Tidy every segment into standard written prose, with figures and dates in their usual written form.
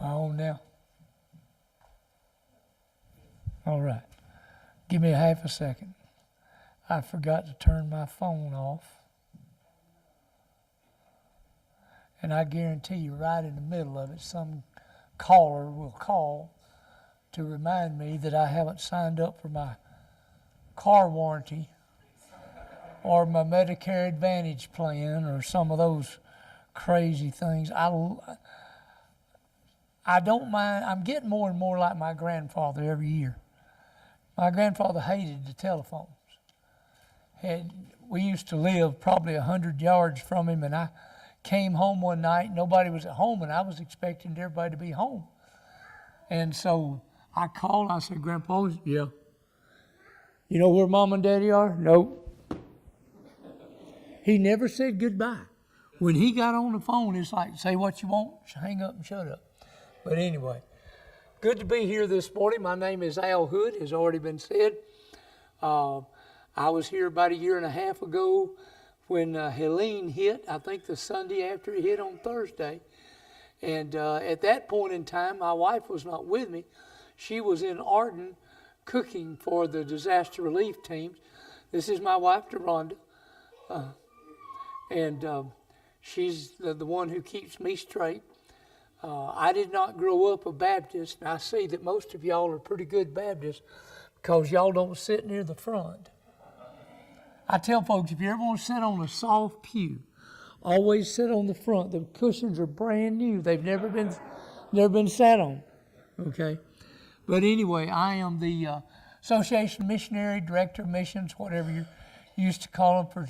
On now. All right. Give me a half a second. I forgot to turn my phone off. And I guarantee you, right in the middle of it, some caller will call to remind me that I haven't signed up for my car warranty or my Medicare Advantage plan or some of those crazy things. I don't mind. I'm getting more and more like my grandfather every year. My grandfather hated the telephones. We used to live probably 100 yards from him, and I came home one night, nobody was at home, and I was expecting everybody to be home. And so I called, I said, Grandpa, yeah. You know where Mom and Daddy are? Nope. He never said goodbye. When he got on the phone, it's like, say what you want, hang up and shut up. But anyway, good to be here this morning. My name is Al Hood, has already been said. I was here about a year and a half ago when Helene hit, I think the Sunday after it hit on Thursday. And at that point in time, my wife was not with me. She was in Arden cooking for the disaster relief teams. This is my wife, Deronda. She's the one who keeps me straight. I did not grow up a Baptist, and I see that most of y'all are pretty good Baptists because y'all don't sit near the front. I tell folks, if you ever want to sit on a soft pew, always sit on the front. The cushions are brand new. They've never been sat on. Okay? But anyway, I am the Association Missionary, Director of Missions, whatever you used to call them, for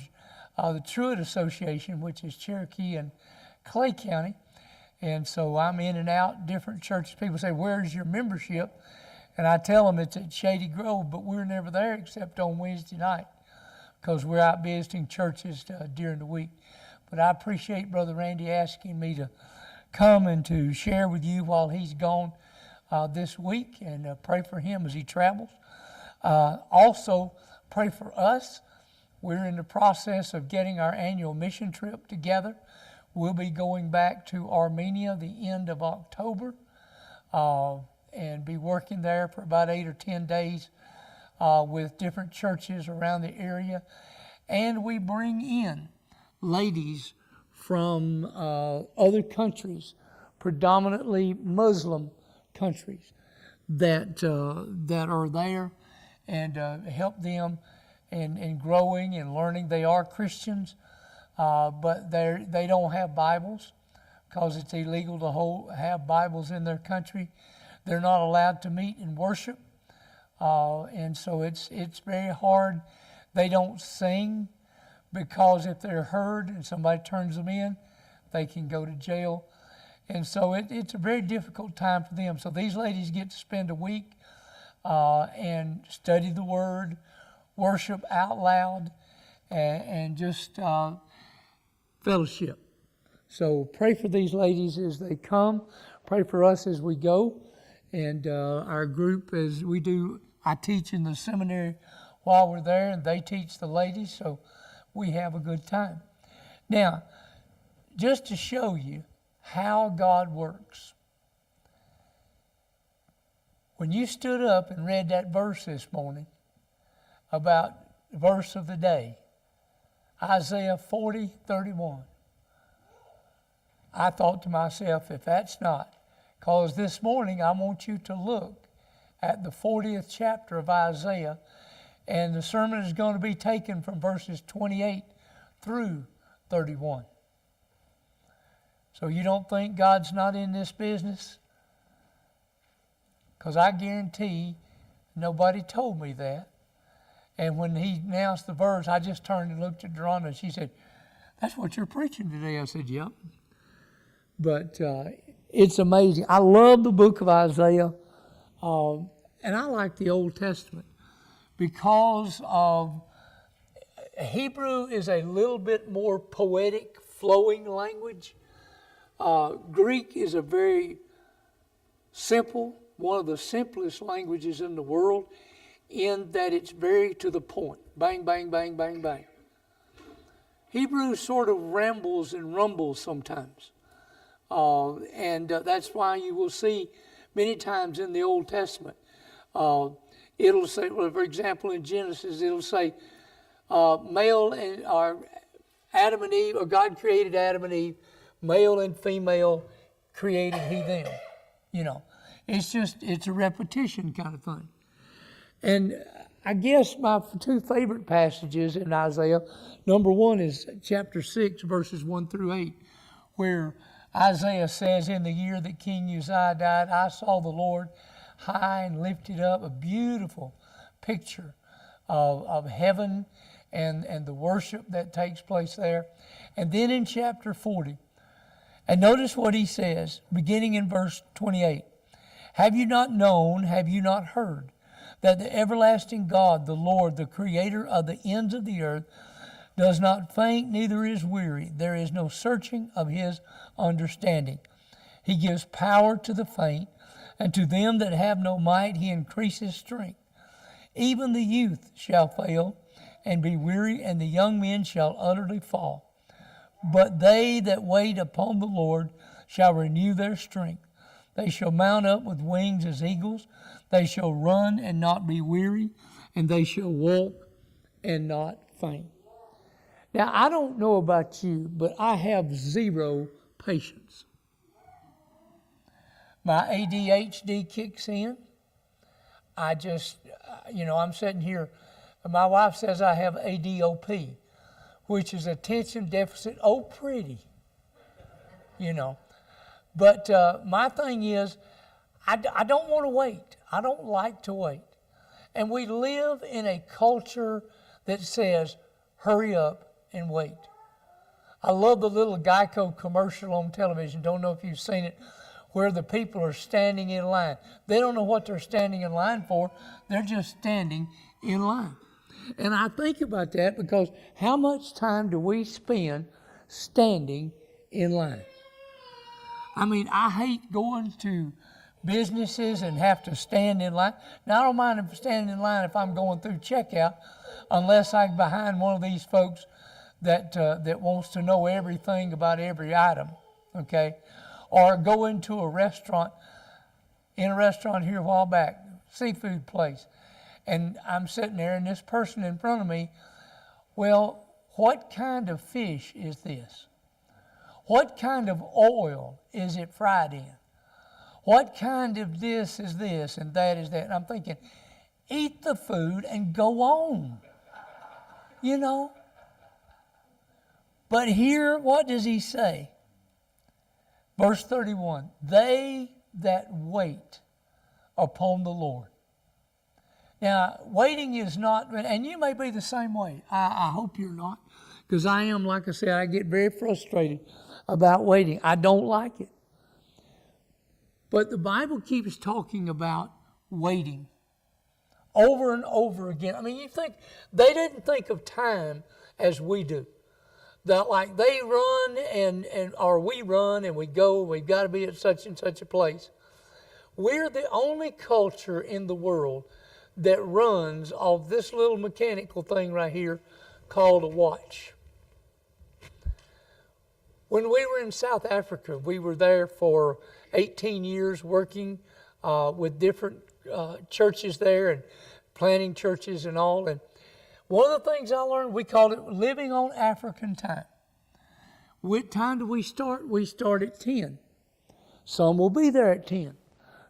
the Truett Association, which is Cherokee and Clay County. And so I'm in and out different churches. People say, where's your membership? And I tell them it's at Shady Grove, but we're never there except on Wednesday night, because we're out visiting churches during the week. But I appreciate Brother Randy asking me to come and to share with you while he's gone this week, and pray for him as he travels. Also, pray for us. We're in the process of getting our annual mission trip together. We'll be going back to Armenia the end of October and be working there for about 8 or 10 days with different churches around the area. And we bring in ladies from other countries, predominantly Muslim countries, that are there, and help them in growing and learning. They are Christians, but they don't have Bibles because it's illegal to have Bibles in their country. They're not allowed to meet and worship. And so it's very hard. They don't sing because if they're heard and somebody turns them in, they can go to jail. And so it's a very difficult time for them. So these ladies get to spend a week and study the Word, worship out loud, and just fellowship. So pray for these ladies as they come. Pray for us as we go. And our group, as we do, I teach in the seminary while we're there, and they teach the ladies, so we have a good time. Now, just to show you how God works, when you stood up and read that verse this morning about the verse of the day, Isaiah 40:31, I thought to myself, if that's not, because this morning I want you to look at the 40th chapter of Isaiah, and the sermon is going to be taken from verses 28 through 31. So you don't think God's not in this business? Because I guarantee nobody told me that. And when he announced the verse, I just turned and looked at Deronda, and she said, "That's what you're preaching today." I said, "Yep." But it's amazing. I love the book of Isaiah, and I like the Old Testament because of Hebrew is a little bit more poetic, flowing language. Greek is a very simple, one of the simplest languages in the world, in that it's very to the point. Bang, bang, bang, bang, bang. Hebrew sort of rambles and rumbles sometimes. And that's why you will see many times in the Old Testament, it'll say, well, for example, in Genesis, it'll say, male and or Adam and Eve, or God created Adam and Eve, male and female created He them. You know, it's a repetition kind of thing. And I guess my two favorite passages in Isaiah, number one is chapter 6, verses 1 through 8, where Isaiah says, in the year that King Uzziah died, I saw the Lord high and lifted up, a beautiful picture of heaven and the worship that takes place there. And then in chapter 40, and notice what he says, beginning in verse 28. Have you not known, have you not heard, that the everlasting God, the Lord, the creator of the ends of the earth, does not faint, neither is weary. There is no searching of His understanding. He gives power to the faint, and to them that have no might He increases strength. Even the youth shall fail and be weary, and the young men shall utterly fall. But they that wait upon the Lord shall renew their strength. They shall mount up with wings as eagles. They shall run and not be weary, and they shall walk and not faint. Now, I don't know about you, but I have zero patience. My ADHD kicks in. I just, I'm sitting here. My wife says I have ADOP, which is attention deficit. Oh, pretty. But my thing is, I don't want to wait. I don't like to wait. And we live in a culture that says, hurry up and wait. I love the little Geico commercial on television. Don't know if you've seen it, where the people are standing in line. They don't know what they're standing in line for. They're just standing in line. And I think about that because how much time do we spend standing in line? I mean, I hate going to businesses and have to stand in line. Now, I don't mind if standing in line if I'm going through checkout, unless I'm behind one of these folks that wants to know everything about every item, okay? Or go into a restaurant, in a restaurant here a while back, seafood place, and I'm sitting there and this person in front of me, well, what kind of fish is this? What kind of oil is it fried in? What kind of this is this and that is that? And I'm thinking, eat the food and go on, But here, what does he say? Verse 31, they that wait upon the Lord. Now, waiting is not, and you may be the same way. I hope you're not, because I am, like I said, I get very frustrated about waiting. I don't like it. But the Bible keeps talking about waiting over and over again. I mean, you think, they didn't think of time as we do. That like they run or we run and we go, we've got to be at such and such a place. We're the only culture in the world that runs off this little mechanical thing right here called a watch. When we were in South Africa, we were there for 18 years working with different churches there and planting churches and all. And one of the things I learned, we called it living on African time. What time do we start? We start at 10. Some will be there at 10.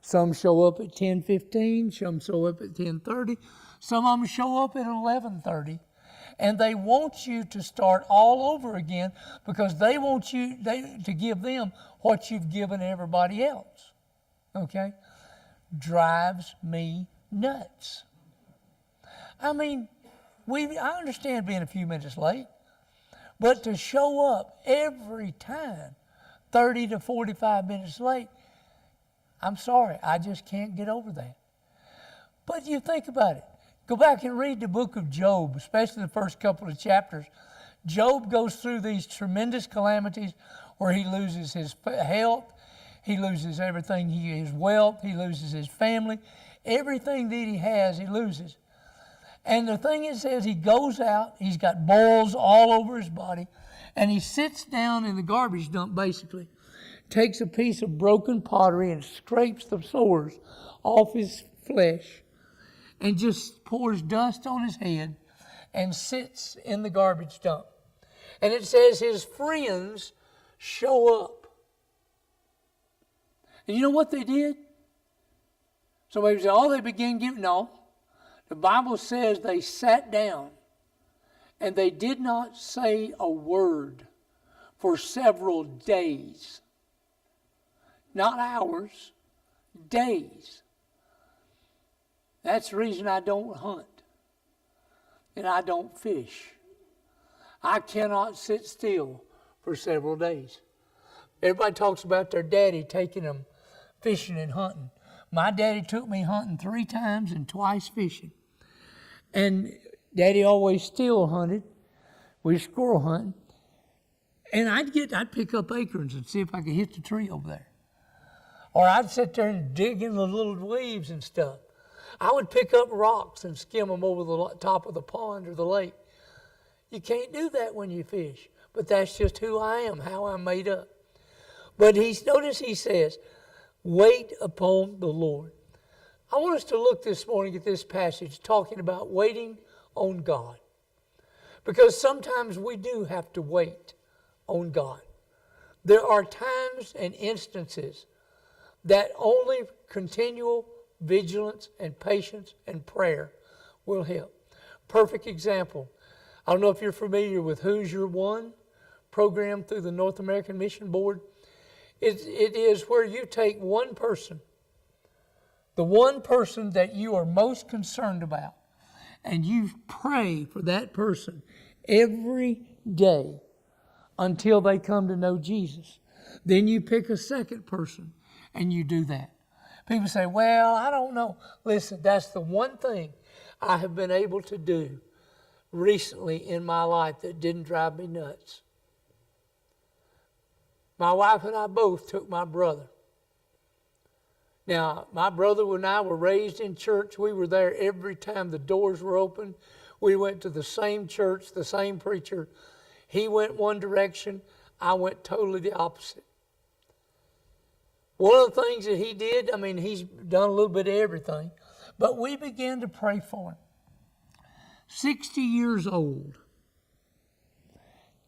Some show up at 10:15. Some show up at 10:30. Some of them show up at 11:30. And they want you to start all over again because they want you to give them what you've given everybody else. Okay? Drives me nuts. I mean, I understand being a few minutes late, but to show up every time 30 to 45 minutes late, I'm sorry, I just can't get over that. But you think about it. Go back and read the book of Job, especially the first couple of chapters. Job goes through these tremendous calamities where he loses his health, he loses everything, his wealth, he loses his family. Everything that he has, he loses. And the thing is, as he goes out, he's got boils all over his body, and he sits down in the garbage dump, basically. takes a piece of broken pottery and scrapes the sores off his flesh and just pours dust on his head and sits in the garbage dump. And it says his friends show up. And you know what they did? Somebody say, oh, they began giving. No. The Bible says they sat down and they did not say a word for several days. Not hours, days. That's the reason I don't hunt and I don't fish. I cannot sit still for several days. Everybody talks about their daddy taking them fishing and hunting. My daddy took me hunting 3 times and twice fishing. And Daddy always still hunted. We squirrel hunting. And I'd pick up acorns and see if I could hit the tree over there. Or I'd sit there and dig in the little weeds and stuff. I would pick up rocks and skim them over the top of the pond or the lake. You can't do that when you fish. But that's just who I am, how I'm made up. But notice he says, wait upon the Lord. I want us to look this morning at this passage talking about waiting on God. Because sometimes we do have to wait on God. There are times and instances that only continual vigilance and patience and prayer will help. Perfect example. I don't know if you're familiar with Who's Your One program through the North American Mission Board. It is where you take one person, the one person that you are most concerned about, and you pray for that person every day until they come to know Jesus. Then you pick a second person and you do that. People say, well, I don't know. Listen, that's the one thing I have been able to do recently in my life that didn't drive me nuts. My wife and I both took my brother. Now, my brother and I were raised in church. We were there every time the doors were open. We went to the same church, the same preacher. He went one direction. I went totally the opposite. One of the things that he did, he's done a little bit of everything, but we began to pray for him. 60 years old.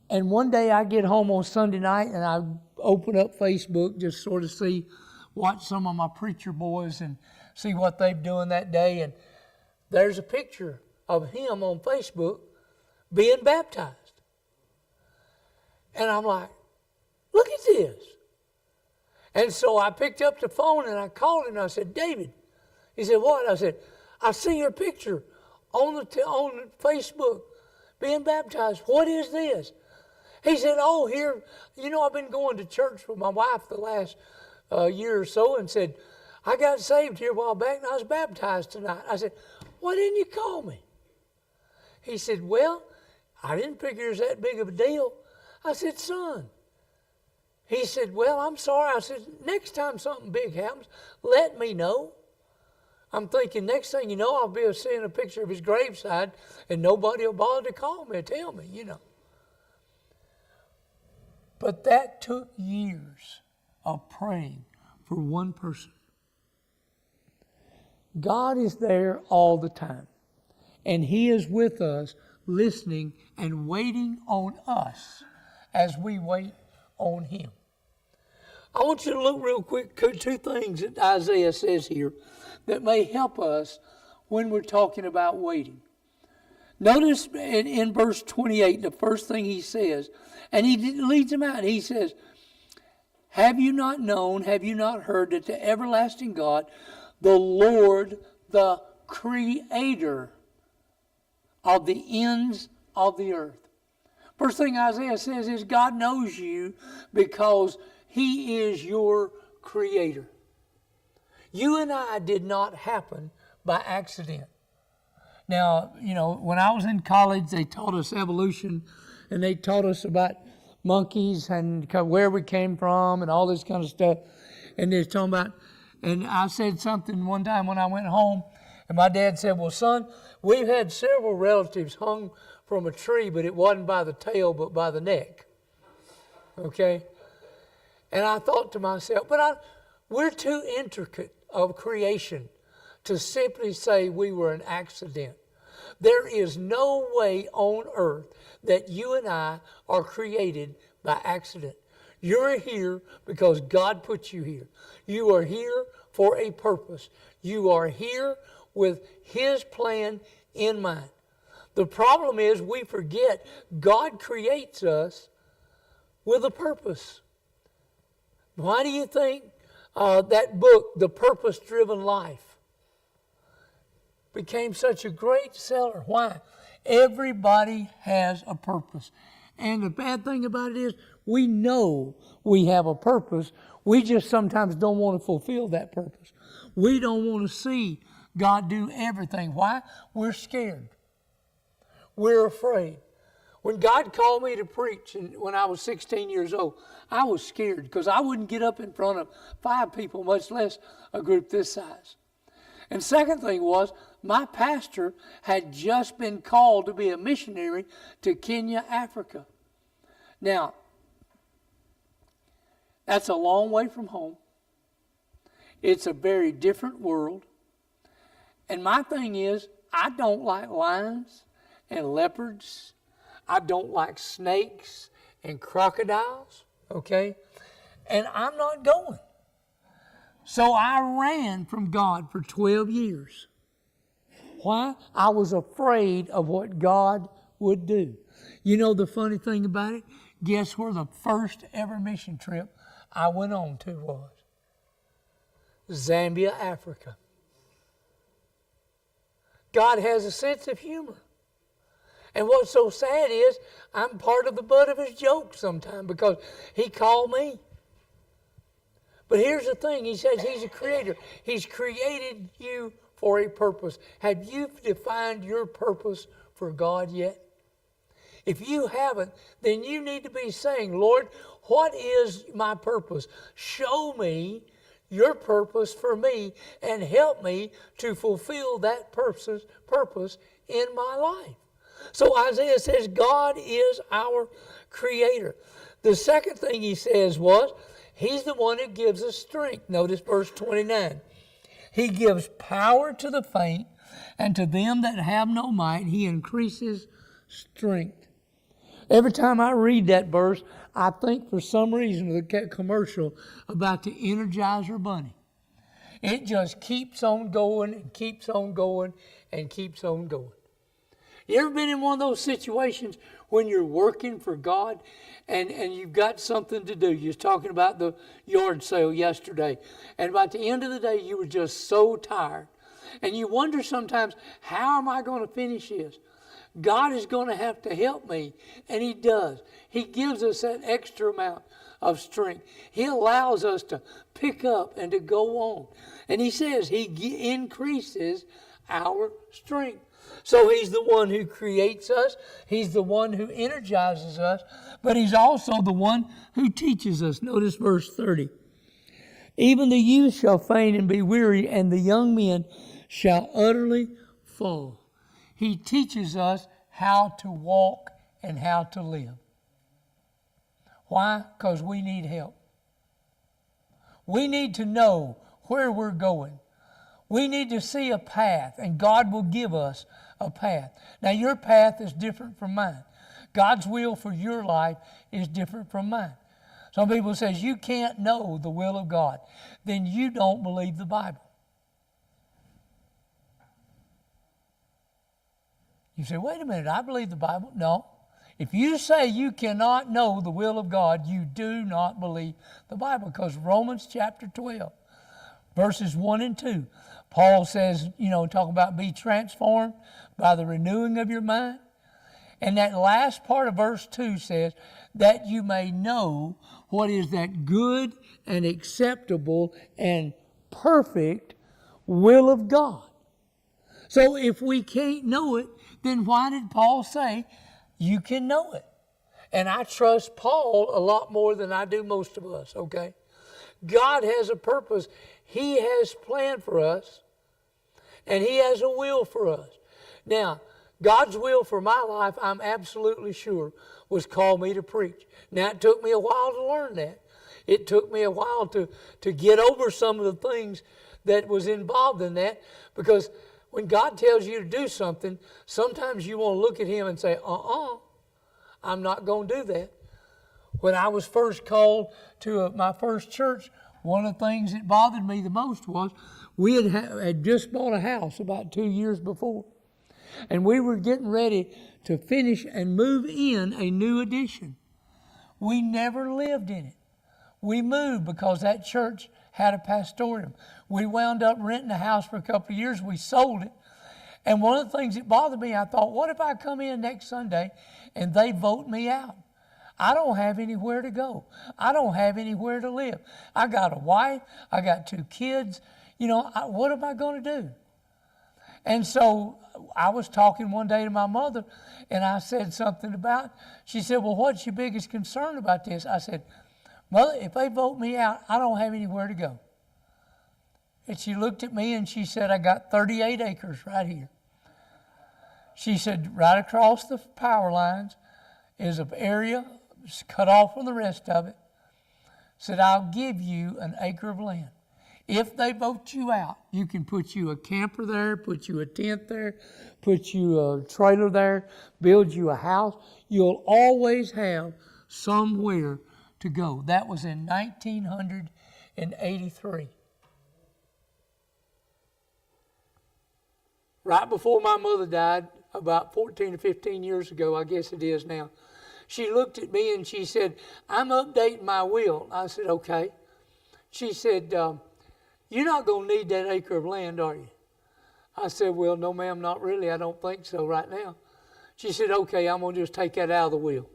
And one day I get home on Sunday night and I open up Facebook just sort of watch some of my preacher boys and see what they've doing that day. And there's a picture of him on Facebook being baptized. And I'm like, look at this. And so I picked up the phone and I called him and I said, David. He said, what? I said, I see your picture on Facebook being baptized. What is this? He said, oh, here, I've been going to church with my wife the last year or so, and said, I got saved here a while back and I was baptized tonight. I said, why didn't you call me? He said, well, I didn't figure it was that big of a deal. I said, son. He said, well, I'm sorry. I said, next time something big happens, let me know. I'm thinking next thing you know, I'll be seeing a picture of his graveside and nobody will bother to call me or tell me, But that took years of praying for one person. God is there all the time. And He is with us, listening and waiting on us as we wait on Him. I want you to look real quick, 2 things that Isaiah says here that may help us when we're talking about waiting. Notice in verse 28, the first thing he says, and he leads them out. He says, have you not known, have you not heard that the everlasting God, the Lord, the Creator of the ends of the earth? First thing Isaiah says is God knows you because He is your Creator. You and I did not happen by accident. Now, when I was in college, they taught us evolution, and they taught us about monkeys and where we came from and all this kind of stuff. And they're talking about, and I said something one time when I went home, and my dad said, well, son, we've had several relatives hung from a tree, but it wasn't by the tail, but by the neck. Okay? And I thought to myself, we're too intricate of creation to simply say we were an accident. There is no way on earth that you and I are created by accident. You're here because God put you here. You are here for a purpose. You are here with His plan in mind. The problem is we forget God creates us with a purpose. Why do you think that book, The Purpose-Driven Life, became such a great seller? Why? Everybody has a purpose. And the bad thing about it is we know we have a purpose. We just sometimes don't want to fulfill that purpose. We don't want to see God do everything. Why? We're scared. We're afraid. When God called me to preach and when I was 16 years old, I was scared because I wouldn't get up in front of 5 people, much less a group this size. And second thing was, my pastor had just been called to be a missionary to Kenya, Africa. Now, that's a long way from home. It's a very different world. And my thing is, I don't like lions and leopards. I don't like snakes and crocodiles, okay? And I'm not going. So I ran from God for 12 years. Why? I was afraid of what God would do. You know the funny thing about it? Guess where the first ever mission trip I went on to was? Zambia, Africa. God has a sense of humor. And what's so sad is I'm part of the butt of His joke sometimes because He called me. But here's the thing. He says He's a creator. He's created you for a purpose. Have you defined your purpose for God yet? If you haven't, then you need to be saying, Lord, what is my purpose? Show me your purpose for me and help me to fulfill that purpose in my life. So Isaiah says God is our creator. The second thing he says was, He's the one who gives us strength. Notice verse 29. He gives power to the faint, and to them that have no might, He increases strength. Every time I read that verse, I think for some reason of the commercial about the Energizer Bunny. It just keeps on going and keeps on going and keeps on going. You ever been in one of those situations when you're working for God and you've got something to do? You was talking about the yard sale yesterday. And about the end of the day, you were just so tired. And you wonder sometimes, how am I going to finish this? God is going to have to help me. And He does. He gives us that extra amount of strength. He allows us to pick up and to go on. And He says He increases our strength. So He's the one who creates us. He's the one who energizes us. But He's also the one who teaches us. Notice verse 30. Even the youth shall faint and be weary, and the young men shall utterly fall. He teaches us how to walk and how to live. Why? Because we need help. We need to know where we're going. We need to see a path, and God will give us a path. Now, your path is different from mine. God's will for your life is different from mine. Some people say, you can't know the will of God. Then you don't believe the Bible. You say, wait a minute, I believe the Bible. No. If you say you cannot know the will of God, you do not believe the Bible. Because Romans chapter 12, verses 1 and 2, Paul says, talk about be transformed by the renewing of your mind. And that last part of verse 2 says, that you may know what is that good and acceptable and perfect will of God. So if we can't know it, then why did Paul say you can know it? And I trust Paul a lot more than I do most of us, okay? God has a purpose. He has planned for us, and He has a will for us. Now, God's will for my life, I'm absolutely sure, was call me to preach. Now, it took me a while to learn that. It took me a while to get over some of the things that was involved in that, because when God tells you to do something, sometimes you want to look at Him and say, I'm not going to do that. When I was first called to my first church, one of the things that bothered me the most was we had just bought a house about 2 years before. And we were getting ready to finish and move in a new addition. We never lived in it. We moved because that church had a pastorium. We wound up renting a house for a couple of years. We sold it. And one of the things that bothered me, I thought, what if I come in next Sunday and they vote me out? I don't have anywhere to go. I don't have anywhere to live. I got a wife. I got 2 kids. What am I going to do? And so I was talking one day to my mother, and I said something about, she said, well, what's your biggest concern about this? I said, Mother, if they vote me out, I don't have anywhere to go. And she looked at me and she said, I got 38 acres right here. She said, right across the power lines is an area cut off from the rest of it. Said, I'll give you an acre of land. If they vote you out, you can put you a camper there, put you a tent there, put you a trailer there, build you a house. You'll always have somewhere to go. That was in 1983. Right before my mother died, about 14 or 15 years ago, I guess it is now, she looked at me and she said, I'm updating my will. I said, okay. She said, you're not going to need that acre of land, are you? I said, well, no, ma'am, not really. I don't think so right now. She said, okay, I'm going to just take that out of the will.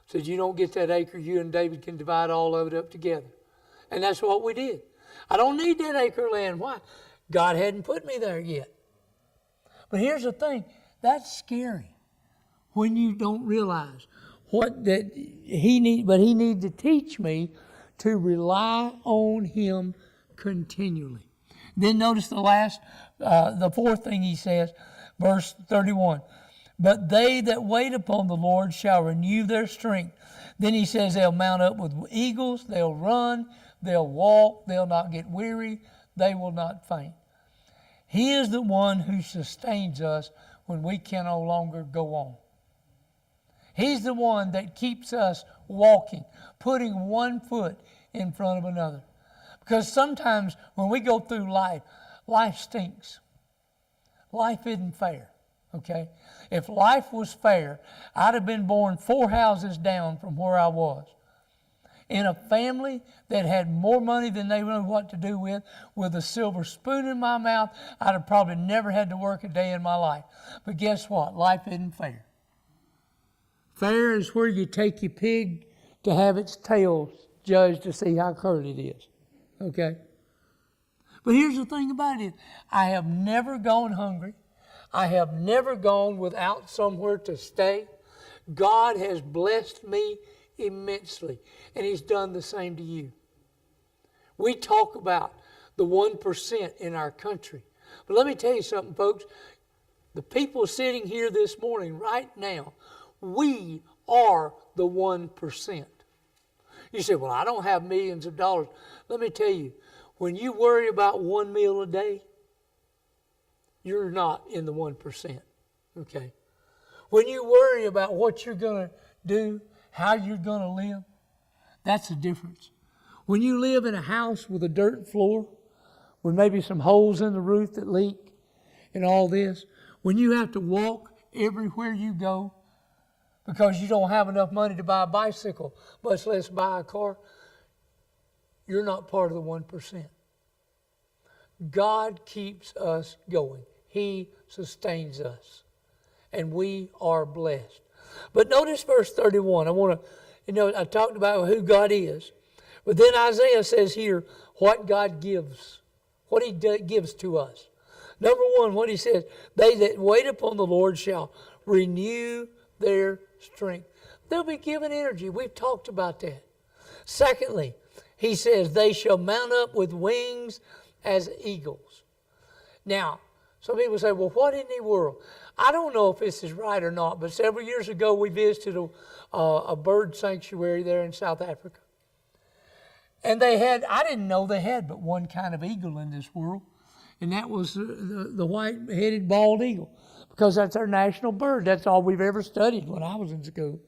Said, you don't get that acre, you and David can divide all of it up together. And that's what we did. I don't need that acre of land. Why? God hadn't put me there yet. But here's the thing, that's scary when you don't realize what that He needs to teach me to rely on Him continually. Then notice the fourth thing He says, verse 31. But they that wait upon the Lord shall renew their strength. Then He says they'll mount up with eagles, they'll run, they'll walk, they'll not get weary, they will not faint. He is the one who sustains us when we can no longer go on. He's the one that keeps us walking, putting one foot in front of another. Because sometimes when we go through life, life stinks. Life isn't fair, okay? If life was fair, I'd have been born 4 houses down from where I was. In a family that had more money than they knew what to do with a silver spoon in my mouth, I'd have probably never had to work a day in my life. But guess what? Life isn't fair. Fair is where you take your pig to have its tail judged to see how curly it is. Okay? But here's the thing about it. I have never gone hungry. I have never gone without somewhere to stay. God has blessed me immensely, and He's done the same to you. We talk about the 1% in our country. But let me tell you something, folks. The people sitting here this morning, right now, we are the 1%. You say, well, I don't have millions of dollars. Let me tell you, when you worry about one meal a day, you're not in the 1%. Okay? When you worry about what you're going to do, how you're going to live, that's the difference. When you live in a house with a dirt floor, with maybe some holes in the roof that leak, and all this, when you have to walk everywhere you go because you don't have enough money to buy a bicycle, much less buy a car, you're not part of the 1%. God keeps us going. He sustains us. And we are blessed. But notice verse 31. I talked about who God is. But then Isaiah says here what God gives. What He gives to us. Number one, what He says, they that wait upon the Lord shall renew their strength. They'll be given energy. We've talked about that. Secondly, He says, they shall mount up with wings as eagles. Now, some people say, well, what in the world? I don't know if this is right or not, but several years ago we visited a bird sanctuary there in South Africa. And I didn't know they had but one kind of eagle in this world, and that was the white-headed bald eagle, because that's our national bird. That's all we've ever studied when I was in school.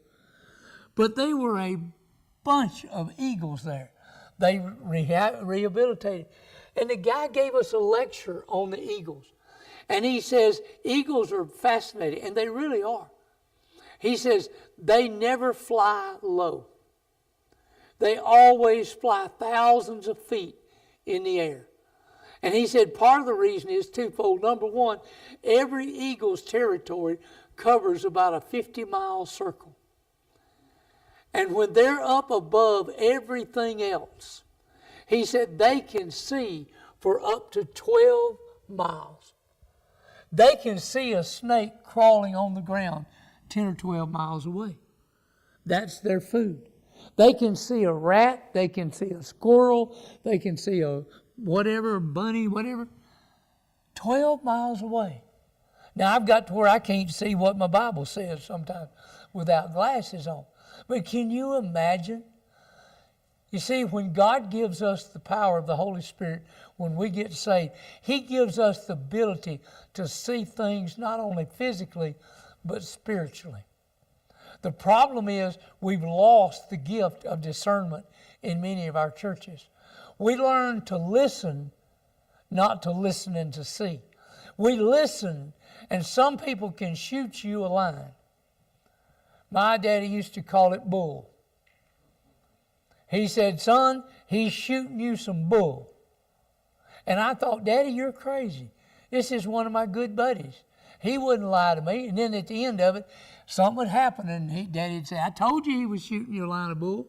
But they were a bunch of eagles there. They rehabilitated. And the guy gave us a lecture on the eagles. And he says, eagles are fascinating, and they really are. He says, they never fly low. They always fly thousands of feet in the air. And he said part of the reason is twofold. Number one, every eagle's territory covers about a 50-mile circle. And when they're up above everything else, he said they can see for up to 12 miles. They can see a snake crawling on the ground 10 or 12 miles away. That's their food. They can see a rat, they can see a squirrel, they can see a whatever, bunny, whatever, 12 miles away. Now, I've got to where I can't see what my Bible says sometimes without glasses on. But can you imagine? You see, when God gives us the power of the Holy Spirit, when we get saved, He gives us the ability to see things not only physically, but spiritually. The problem is we've lost the gift of discernment in many of our churches. We learn to listen, not to listen and to see. We listen, and some people can shoot you a line. My daddy used to call it bull. He said, son, he's shooting you some bull. And I thought, Daddy, you're crazy. This is one of my good buddies. He wouldn't lie to me. And then at the end of it, something would happen, and Daddy would say, I told you he was shooting you a line of bull.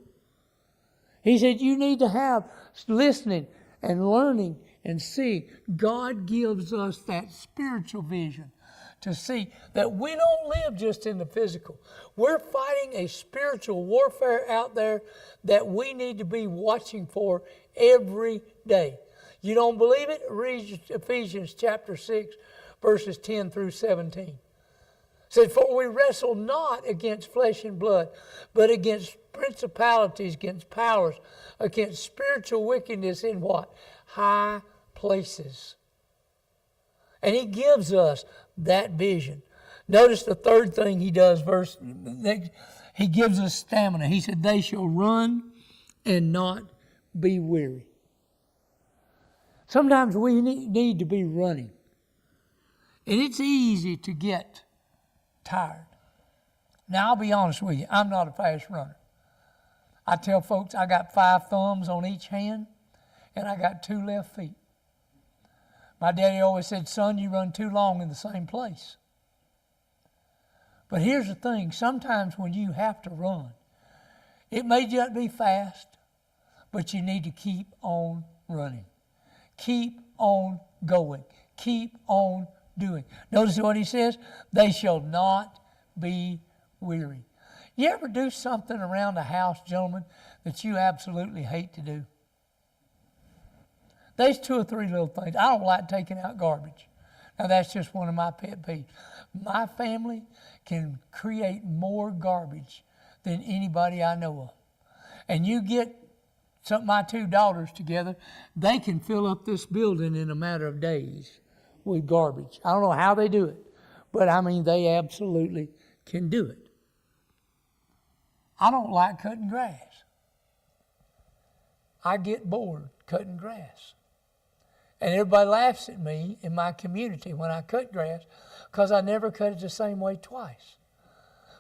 He said, you need to have listening and learning and see. God gives us that spiritual vision to see that we don't live just in the physical. We're fighting a spiritual warfare out there that we need to be watching for every day. You don't believe it? Read Ephesians chapter 6, verses 10 through 17. It said, for we wrestle not against flesh and blood, but against principalities, against powers, against spiritual wickedness in what? High places. And He gives us that vision. Notice the third thing He does, He gives us stamina. He said, they shall run and not be weary. Sometimes we need to be running. And it's easy to get tired. Now, I'll be honest with you, I'm not a fast runner. I tell folks I got 5 thumbs on each hand, and I got 2 left feet. My daddy always said, son, you run too long in the same place. But here's the thing, sometimes when you have to run, it may just be fast, but you need to keep on running. Keep on going. Keep on doing. Notice what he says, they shall not be weary. You ever do something around the house, gentlemen, that you absolutely hate to do? There's 2 or 3 little things. I don't like taking out garbage. Now, that's just one of my pet peeves. My family can create more garbage than anybody I know of. And you get my 2 daughters together, they can fill up this building in a matter of days with garbage. I don't know how they do it, but I mean, they absolutely can do it. I don't like cutting grass. I get bored cutting grass. And everybody laughs at me in my community when I cut grass because I never cut it the same way twice.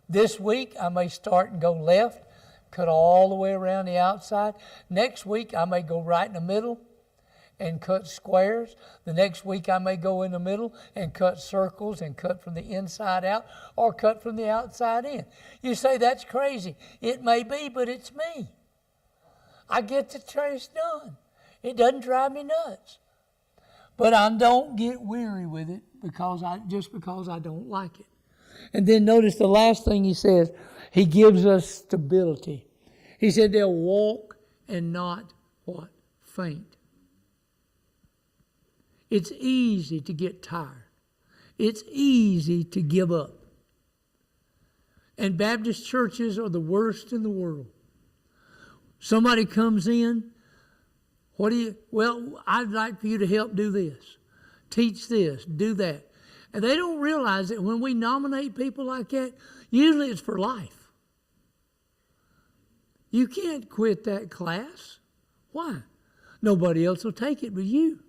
This week, I may start and go left, cut all the way around the outside. Next week, I may go right in the middle and cut squares. The next week, I may go in the middle and cut circles and cut from the inside out or cut from the outside in. You say, that's crazy. It may be, but it's me. I get the trace done. It doesn't drive me nuts. But I don't get weary with it because I don't like it. And then notice the last thing he says. He gives us stability. He said they'll walk and not what? Faint. It's easy to get tired. It's easy to give up. And Baptist churches are the worst in the world. Somebody comes in, Well, I'd like for you to help do this, teach this, do that. And they don't realize that when we nominate people like that, usually it's for life. You can't quit that class. Why? Nobody else will take it but you.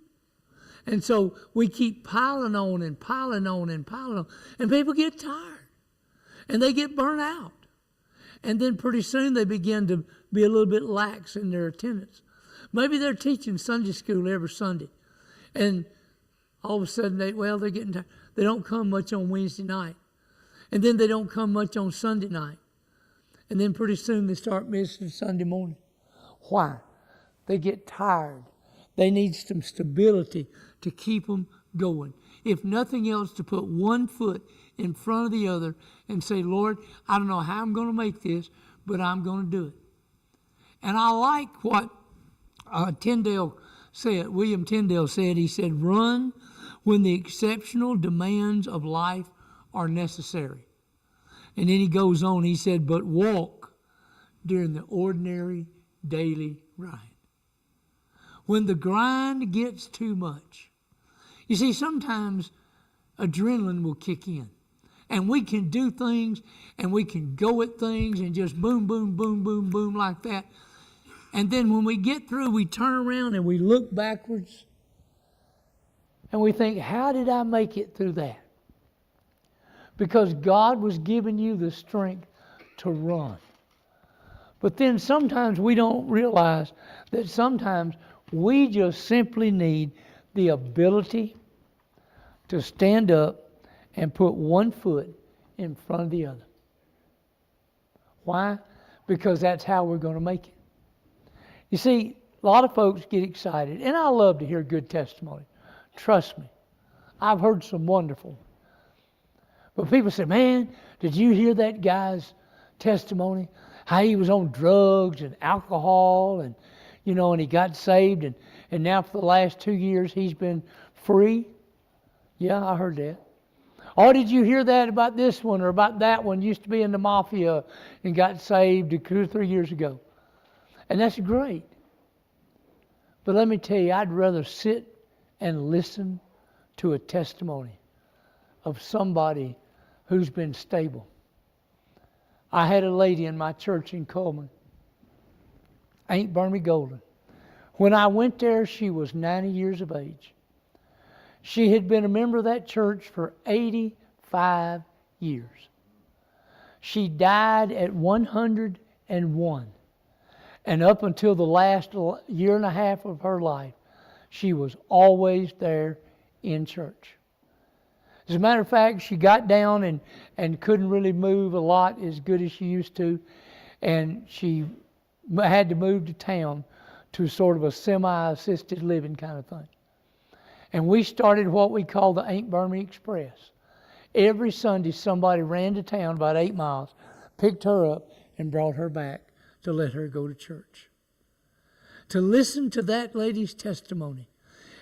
And so we keep piling on and piling on and piling on. And people get tired. And they get burnt out. And then pretty soon they begin to be a little bit lax in their attendance. Maybe they're teaching Sunday school every Sunday. And all of a sudden, they're getting tired. They don't come much on Wednesday night. And then they don't come much on Sunday night. And then pretty soon they start missing Sunday morning. Why? They get tired. They need some stability to keep them going. If nothing else, to put one foot in front of the other and say, Lord, I don't know how I'm going to make this, but I'm going to do it. And I like what William Tyndale said. He said, run when the exceptional demands of life are necessary. And then he goes on, he said, but walk during the ordinary daily ride. When the grind gets too much. You see, sometimes adrenaline will kick in. And we can do things, and we can go at things, and just boom, boom, boom, boom, boom like that. And then when we get through, we turn around and we look backwards. And we think, how did I make it through that? Because God was giving you the strength to run. But then sometimes we don't realize that sometimes we just simply need the ability to stand up and put one foot in front of the other. Why? Because that's how we're going to make it. You see, a lot of folks get excited, and I love to hear good testimony. Trust me, I've heard some wonderful. But people say, man, did you hear that guy's testimony? How he was on drugs and alcohol and he got saved and now for the last 2 years he's been free? Yeah, I heard that. Oh, did you hear that about this one or about that one? Used to be in the mafia and got saved 2 or 3 years ago. And that's great. But let me tell you, I'd rather sit and listen to a testimony of somebody who's been stable. I had a lady in my church in Coleman, Aunt Bermy Golden. When I went there, she was 90 years of age. She had been a member of that church for 85 years. She died at 101. And up until the last year and a half of her life, she was always there in church. As a matter of fact, she got down and couldn't really move a lot as good as she used to. And she had to move to town to sort of a semi-assisted living kind of thing. And we started what we call the Aunt Bermy Express. Every Sunday, somebody ran to town about 8 miles, picked her up, and brought her back to let her go to church. To listen to that lady's testimony,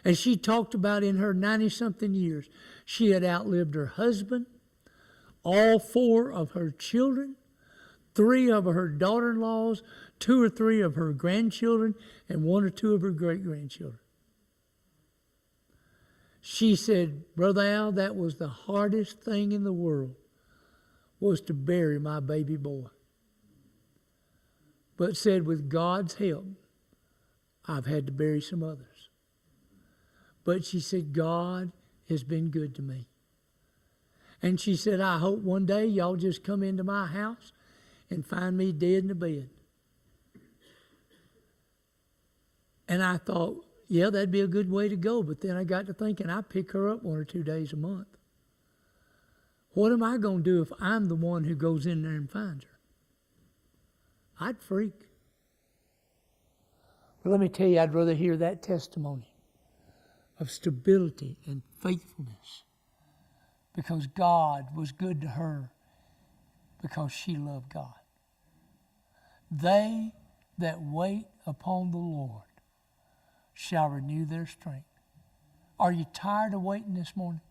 as she talked about in her 90-something years, she had outlived her husband, all 4 of her children, 3 of her daughter-in-laws, 2 or 3 of her grandchildren, and 1 or 2 of her great-grandchildren. She said, Brother Al, that was the hardest thing in the world, was to bury my baby boy. But said, with God's help, I've had to bury some others. But she said, God has been good to me. And she said, I hope one day y'all just come into my house and find me dead in the bed. And I thought, yeah, that'd be a good way to go. But then I got to thinking, I pick her up 1 or 2 days a month. What am I going to do if I'm the one who goes in there and finds her? I'd freak. But let me tell you, I'd rather hear that testimony of stability and faithfulness because God was good to her because she loved God. They that wait upon the Lord shall renew their strength. Are you tired of waiting this morning?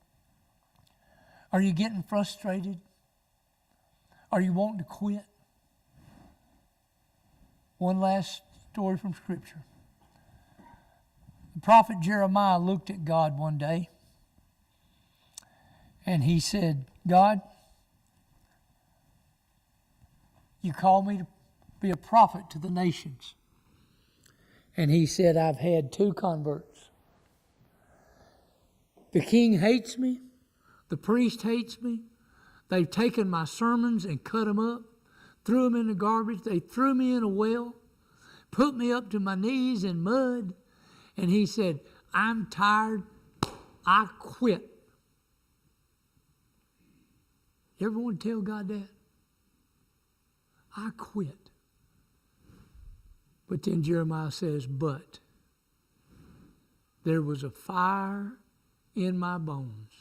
Are you getting frustrated? Are you wanting to quit? One last story from Scripture. The prophet Jeremiah looked at God one day and he said, God, you call me to be a prophet to the nations. And he said, I've had 2 converts. The king hates me. The priest hates me. They've taken my sermons and cut them up, threw them in the garbage. They threw me in a well, put me up to my knees in mud. And he said, I'm tired. I quit. You ever want to tell God that? I quit. But then Jeremiah says, but there was a fire in my bones,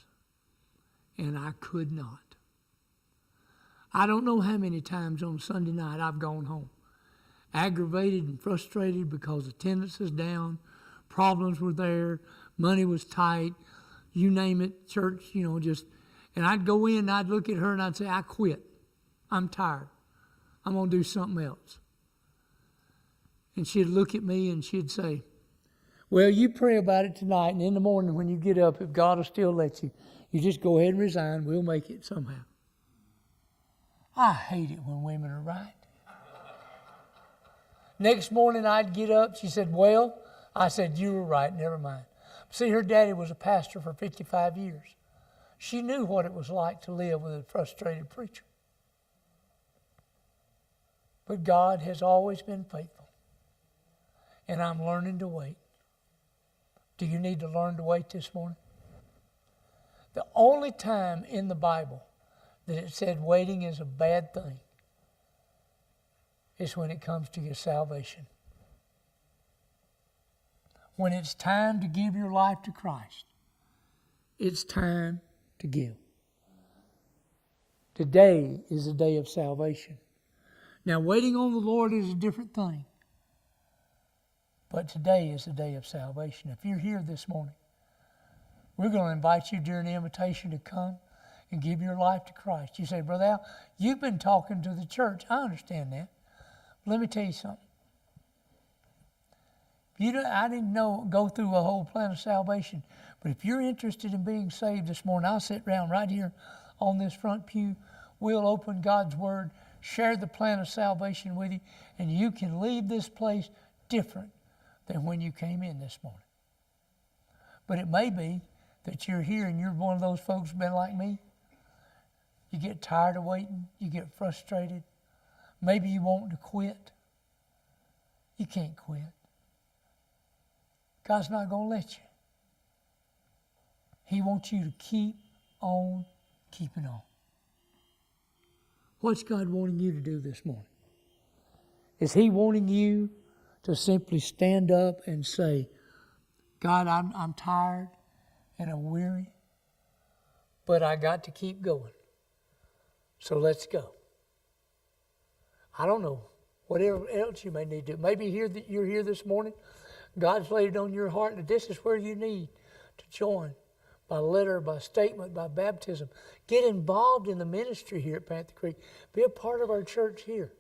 and I could not. I don't know how many times on Sunday night I've gone home, aggravated and frustrated because attendance was down, problems were there, money was tight, you name it, church, and I'd go in and I'd look at her and I'd say, I quit. I'm tired. I'm going to do something else. And she'd look at me and she'd say, well, you pray about it tonight, and in the morning when you get up, if God will still let you, you just go ahead and resign. We'll make it somehow. I hate it when women are right. Next morning I'd get up. She said, well, I said, you were right. Never mind. See, her daddy was a pastor for 55 years. She knew what it was like to live with a frustrated preacher. But God has always been faithful. And I'm learning to wait. Do you need to learn to wait this morning? The only time in the Bible that it said waiting is a bad thing is when it comes to your salvation. When it's time to give your life to Christ, it's time to give. Today is the day of salvation. Now, waiting on the Lord is a different thing. But today is the day of salvation. If you're here this morning, we're going to invite you during the invitation to come and give your life to Christ. You say, Brother Al, you've been talking to the church. I understand that. But let me tell you something. I didn't go through a whole plan of salvation. But if you're interested in being saved this morning, I'll sit down right here on this front pew. We'll open God's Word, share the plan of salvation with you, and you can leave this place different than when you came in this morning. But it may be that you're here and you're one of those folks who've been like me. You get tired of waiting. You get frustrated. Maybe you want to quit. You can't quit. God's not going to let you. He wants you to keep on keeping on. What's God wanting you to do this morning? Is He wanting you to simply stand up and say, God, I'm tired and I'm weary, but I got to keep going. So let's go. I don't know. Whatever else you may need to do. Maybe you're here this morning. God's laid it on your heart that this is where you need to join by letter, by statement, by baptism. Get involved in the ministry here at Panther Creek. Be a part of our church here.